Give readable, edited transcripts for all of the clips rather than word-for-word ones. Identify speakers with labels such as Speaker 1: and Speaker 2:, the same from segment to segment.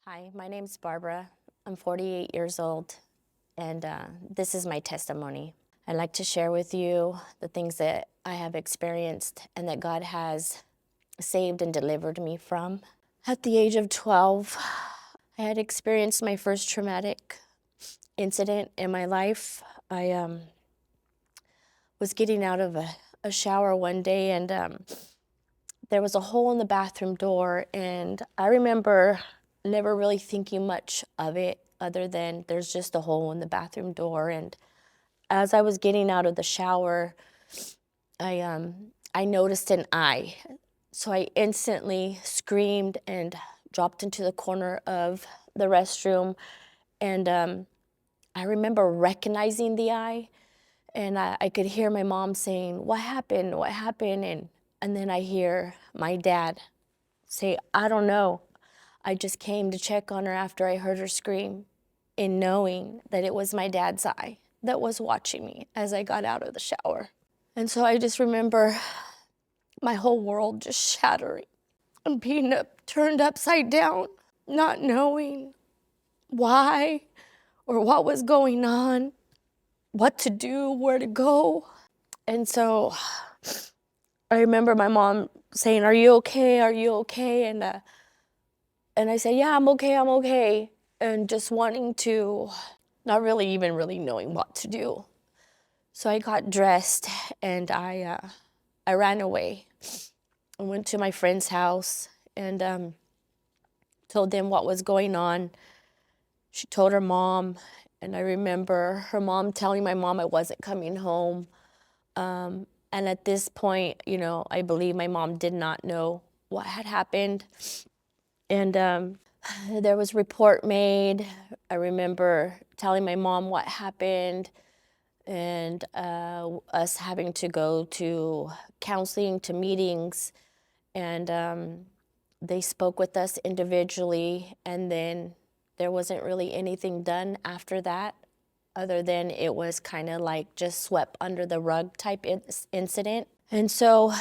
Speaker 1: Hi, my name's Barbara. I'm 48 years old, and this is my testimony. I'd like to share with you the things that I have experienced and that God has saved and delivered me from. At the age of 12, I had experienced my first traumatic incident in my life. I was getting out of a shower one day, and there was a hole in the bathroom door, and I remember never really thinking much of it other than there's just a hole in the bathroom door. And as I was getting out of the shower, I noticed an eye. So I instantly screamed and dropped into the corner of the restroom. And I remember recognizing the eye, and I could hear my mom saying, "What happened? What happened?" And then I hear my dad say, "I don't know. I just came to check on her after I heard her scream," in knowing that it was my dad's eye that was watching me as I got out of the shower. And so I just remember my whole world just shattering and being turned upside down, not knowing why or what was going on, what to do, where to go. And so I remember my mom saying, "Are you okay? Are you okay?" And I said, "Yeah, I'm okay, I'm okay." And just wanting to, not really even really knowing what to do. So I got dressed and I ran away. I went to my friend's house and told them what was going on. She told her mom, and I remember her mom telling my mom I wasn't coming home. And at this point, I believe my mom did not know what had happened. And there was a report made. I remember telling my mom what happened, and us having to go to counseling, to meetings, and they spoke with us individually, and then there wasn't really anything done after that, other than it was kind of like just swept under the rug type incident. And so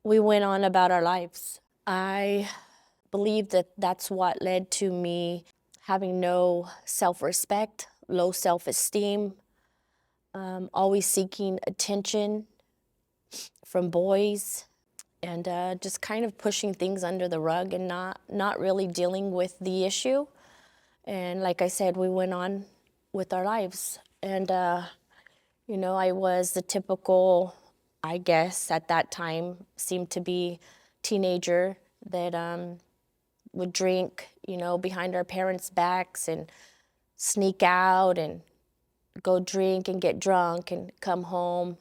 Speaker 1: we went on about our lives. I believe that that's what led to me having no self-respect, low self-esteem, always seeking attention from boys, and just kind of pushing things under the rug and not really dealing with the issue. And like I said, we went on with our lives. And, I was the typical, I guess, at that time, seemed to be teenager that would drink, behind our parents' backs and sneak out and go drink and get drunk and come home.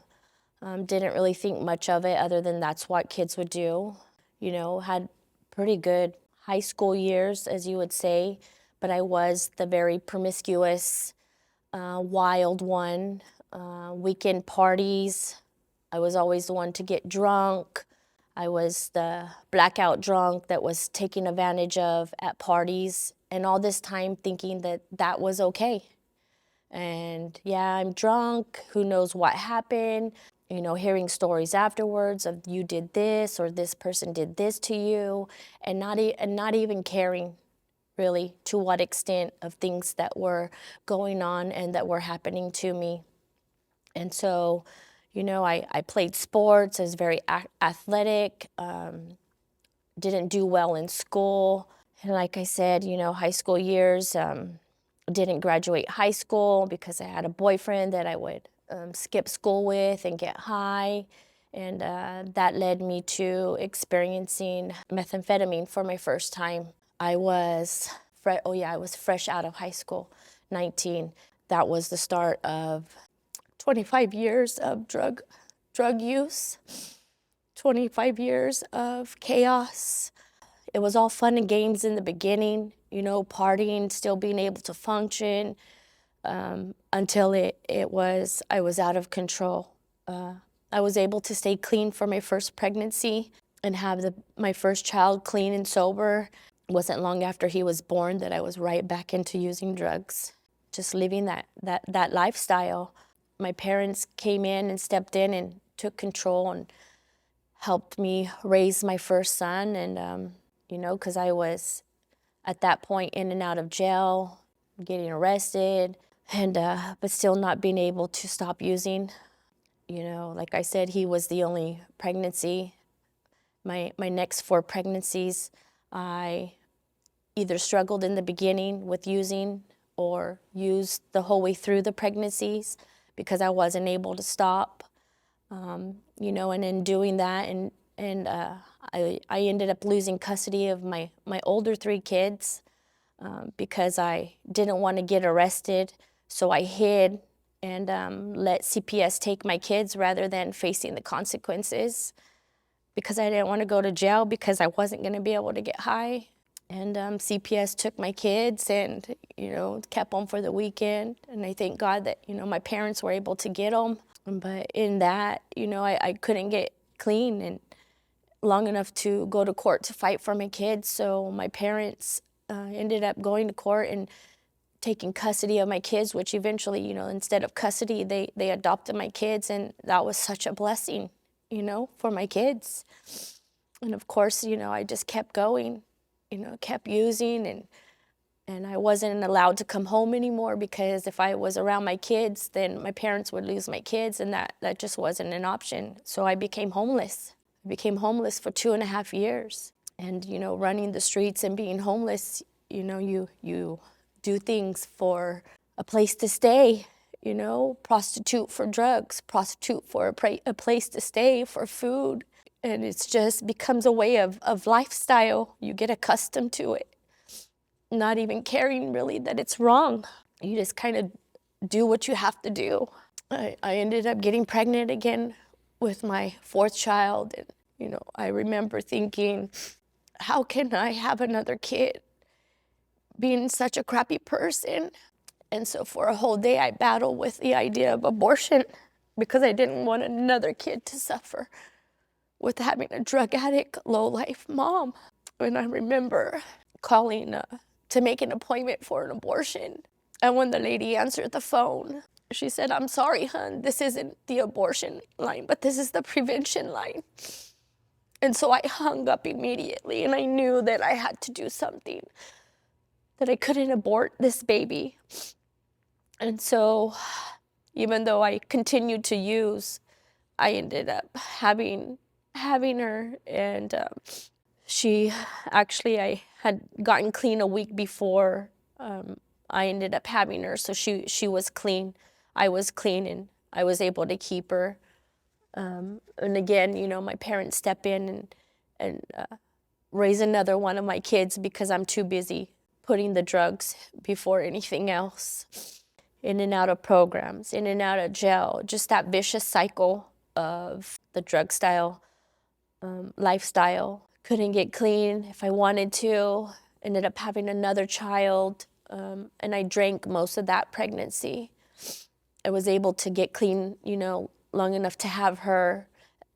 Speaker 1: Didn't really think much of it other than that's what kids would do. Had pretty good high school years, as you would say, but I was the very promiscuous, wild one. Weekend parties, I was always the one to get drunk. I was the blackout drunk that was taken advantage of at parties, and all this time thinking that that was okay. And yeah, I'm drunk, who knows what happened, hearing stories afterwards of you did this or this person did this to you, and not even caring really to what extent of things that were going on and that were happening to me. And so, I played sports, I was very athletic, didn't do well in school. And like I said, high school years, didn't graduate high school because I had a boyfriend that I would skip school with and get high. And that led me to experiencing methamphetamine for my first time. I was, I was fresh out of high school, 19. That was the start of 25 years of drug use, 25 years of chaos. It was all fun and games in the beginning, partying, still being able to function, until I was out of control. I was able to stay clean for my first pregnancy and have my first child clean and sober. It wasn't long after he was born that I was right back into using drugs, just living that lifestyle. My parents came in and stepped in and took control and helped me raise my first son. And, because I at that point in and out of jail, getting arrested, and but still not being able to stop using. You know, like I said, he was the only pregnancy. My next 4 pregnancies, I either struggled in the beginning with using or used the whole way through the pregnancies because I wasn't able to stop. You know, and in doing that, I ended up losing custody of my older 3 kids because I didn't want to get arrested, so I hid and let CPS take my kids rather than facing the consequences because I didn't want to go to jail because I wasn't going to be able to get high. And CPS took my kids and, you know, kept them for the weekend. And I thank God that, you know, my parents were able to get them. But in that, you know, I couldn't get clean and long enough to go to court to fight for my kids. So my parents ended up going to court and taking custody of my kids, which eventually, you know, instead of custody, they adopted my kids. And that was such a blessing, you know, for my kids. And of course, you know, I just kept going, you know, kept using, and I wasn't allowed to come home anymore because if I was around my kids, then my parents would lose my kids, and that just wasn't an option. So I became homeless. I became homeless for 2.5 years. And, you know, running the streets and being homeless, you know, you do things for a place to stay, you know, prostitute for drugs, prostitute for a place to stay, for food. And it's just becomes a way of lifestyle. You get accustomed to it, not even caring really that it's wrong. You just kind of do what you have to do. I ended up getting pregnant again with my 4th child. And, you know, I remember thinking, how can I have another kid being such a crappy person? And so for a whole day, I battled with the idea of abortion because I didn't want another kid to suffer with having a drug addict, low-life mom. And I remember calling to make an appointment for an abortion. And when the lady answered the phone, she said, "I'm sorry, hon, this isn't the abortion line, but this is the prevention line." And so I hung up immediately, and I knew that I had to do something, that I couldn't abort this baby. And so even though I continued to use, I ended up having her, and she actually, I had gotten clean a week before I ended up having her, so she was clean, I was clean, and I was able to keep her. And again, you know, my parents step in and raise another one of my kids because I'm too busy putting the drugs before anything else. In and out of programs, in and out of jail, just that vicious cycle of the drug style, lifestyle. Couldn't get clean if I wanted to, ended up having another child, and I drank most of that pregnancy. I was able to get clean, you know, long enough to have her,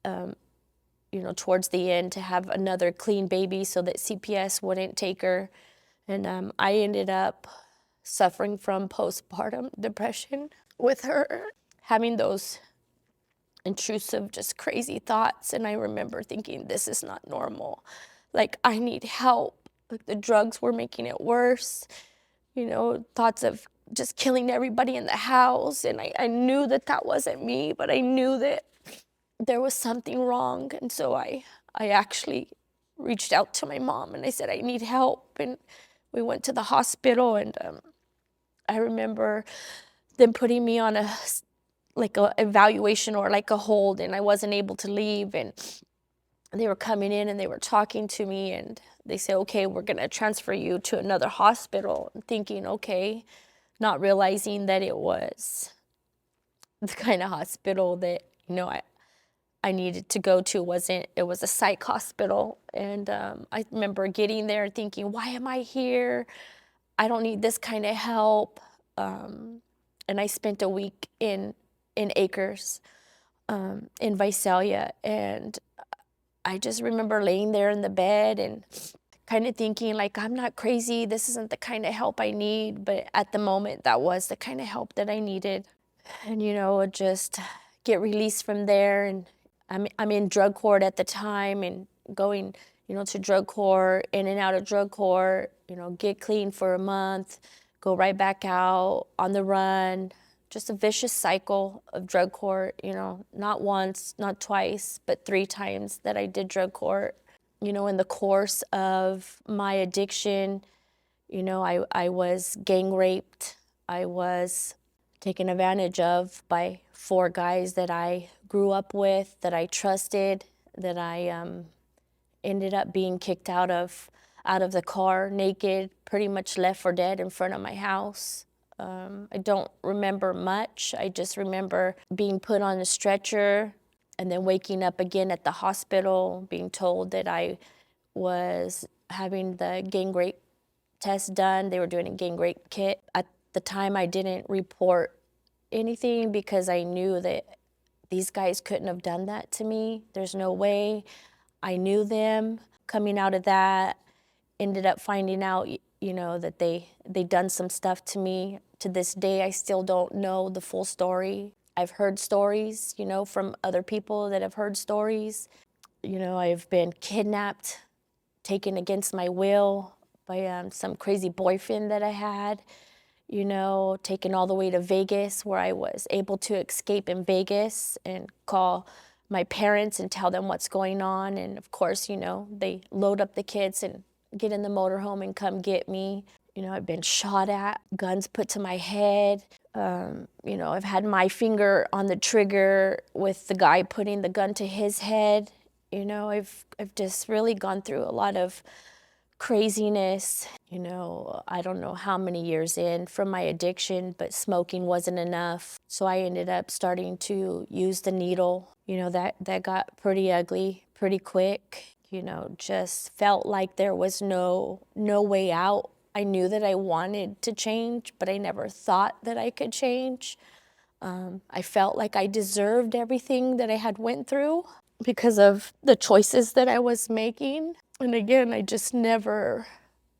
Speaker 1: you know, towards the end, to have another clean baby so that CPS wouldn't take her. And I ended up suffering from postpartum depression with her, having those intrusive, just crazy thoughts. And I remember thinking, this is not normal. Like, I need help. Like, the drugs were making it worse. You know, thoughts of just killing everybody in the house. And I knew that that wasn't me, but I knew that there was something wrong. And so I actually reached out to my mom and I said, I need help. And we went to the hospital, and I remember them putting me on a evaluation or like a hold, and I wasn't able to leave. And they were coming in and they were talking to me, and they said, okay, we're gonna transfer you to another hospital. I'm thinking, okay, not realizing that it was the kind of hospital that, you know, I needed to go to. It was a psych hospital. And I remember getting there thinking, why am I here? I don't need this kind of help. And I spent a week in Acres, in Visalia, and I just remember laying there in the bed and kind of thinking, like, I'm not crazy, this isn't the kind of help I need, but at the moment, that was the kind of help that I needed. And, you know, just get released from there, and I'm in drug court at the time, and going, you know, to drug court, in and out of drug court, get clean for a month, go right back out on the run. Just a vicious cycle of drug court, not once, not twice, but 3 times that I did drug court. In the course of my addiction, I was gang raped. I was taken advantage of by 4 guys that I grew up with, that I trusted, that I ended up being kicked out of the car naked, pretty much left for dead in front of my house. I don't remember much. I just remember being put on a stretcher and then waking up again at the hospital, being told that I was having the gang rape test done. They were doing a gang rape kit. At the time, I didn't report anything because I knew that these guys couldn't have done that to me. There's no way. I knew them. Coming out of that, ended up finding out, that they done some stuff to me. To this day, I still don't know the full story. I've heard stories, from other people that have heard stories. I've been kidnapped, taken against my will by some crazy boyfriend that I had, taken all the way to Vegas, where I was able to escape in Vegas and call my parents and tell them what's going on. And of course, they load up the kids and get in the motorhome and come get me. I've been shot at, guns put to my head. I've had my finger on the trigger with the guy putting the gun to his head. I've just really gone through a lot of craziness. I don't know how many years in from my addiction, but smoking wasn't enough. So I ended up starting to use the needle. That got pretty ugly pretty quick. Just felt like there was no way out. I knew that I wanted to change, but I never thought that I could change. I felt like I deserved everything that I had went through because of the choices that I was making. And again, I just never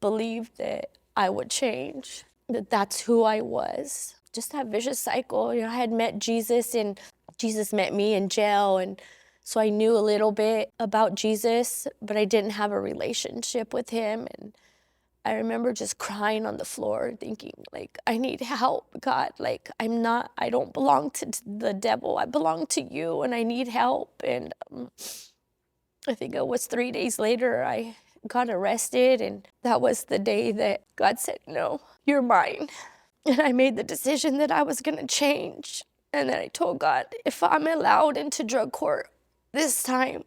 Speaker 1: believed that I would change, that that's who I was. Just that vicious cycle. I had met Jesus, and Jesus met me in jail, and so I knew a little bit about Jesus, but I didn't have a relationship with him. And I remember just crying on the floor thinking, I need help, God. I don't belong to the devil. I belong to you, and I need help. And I think it was 3 days later, I got arrested, and that was the day that God said, no, you're mine. And I made the decision that I was gonna change. And then I told God, if I'm allowed into drug court this time,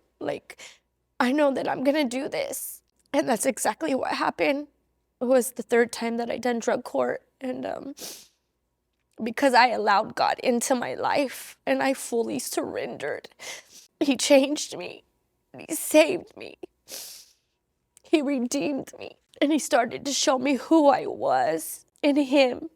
Speaker 1: I know that I'm gonna do this. And that's exactly what happened. It was the 3rd time that I done drug court. And because I allowed God into my life and I fully surrendered, he changed me. He saved me. He redeemed me. And he started to show me who I was in him.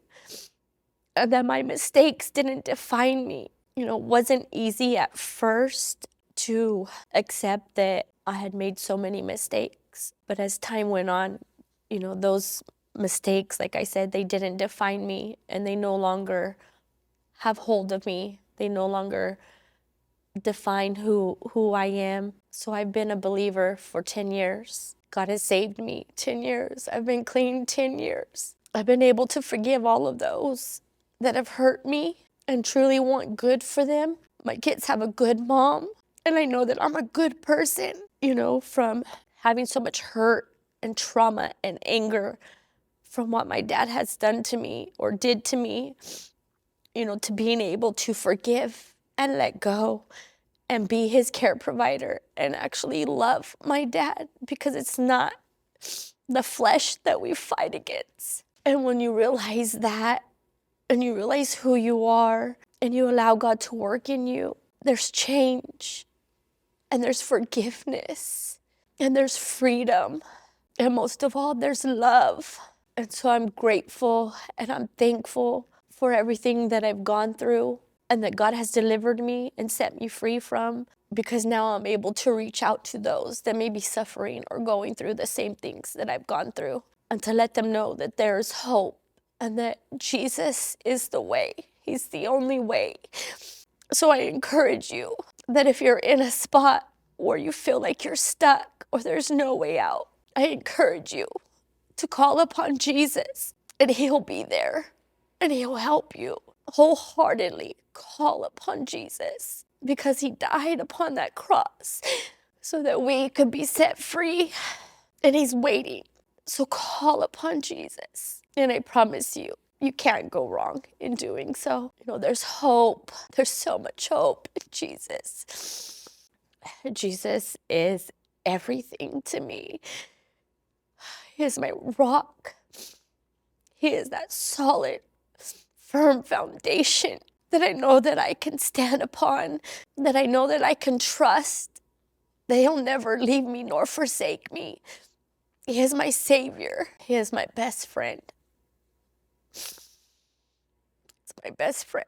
Speaker 1: And that my mistakes didn't define me. It wasn't easy at first to accept that I had made so many mistakes. But as time went on, those mistakes, like I said, they didn't define me, and they no longer have hold of me. They no longer define who I am. So I've been a believer for 10 years. God has saved me 10 years. I've been clean 10 years. I've been able to forgive all of those that have hurt me and truly want good for them. My kids have a good mom, and I know that I'm a good person, from having so much hurt and trauma and anger from what my dad has done to me or did to me, to being able to forgive and let go and be his care provider and actually love my dad, because it's not the flesh that we fight against. And when you realize that, and you realize who you are, and you allow God to work in you, there's change, and there's forgiveness, and there's freedom, and most of all, there's love. And so I'm grateful and I'm thankful for everything that I've gone through and that God has delivered me and set me free from, because now I'm able to reach out to those that may be suffering or going through the same things that I've gone through, and to let them know that there's hope and that Jesus is the way. He's the only way. So I encourage you that if you're in a spot where you feel like you're stuck or there's no way out, I encourage you to call upon Jesus, and he'll be there, and he'll help you. Wholeheartedly call upon Jesus, because he died upon that cross so that we could be set free, and he's waiting. So call upon Jesus, and I promise you, you can't go wrong in doing so. You know, there's hope. There's so much hope in Jesus. Jesus is everything to me. He is my rock. He is that solid, firm foundation that I know that I can stand upon, that I know that I can trust, that he'll never leave me nor forsake me. He is my Savior. He is my best friend. It's my best friend.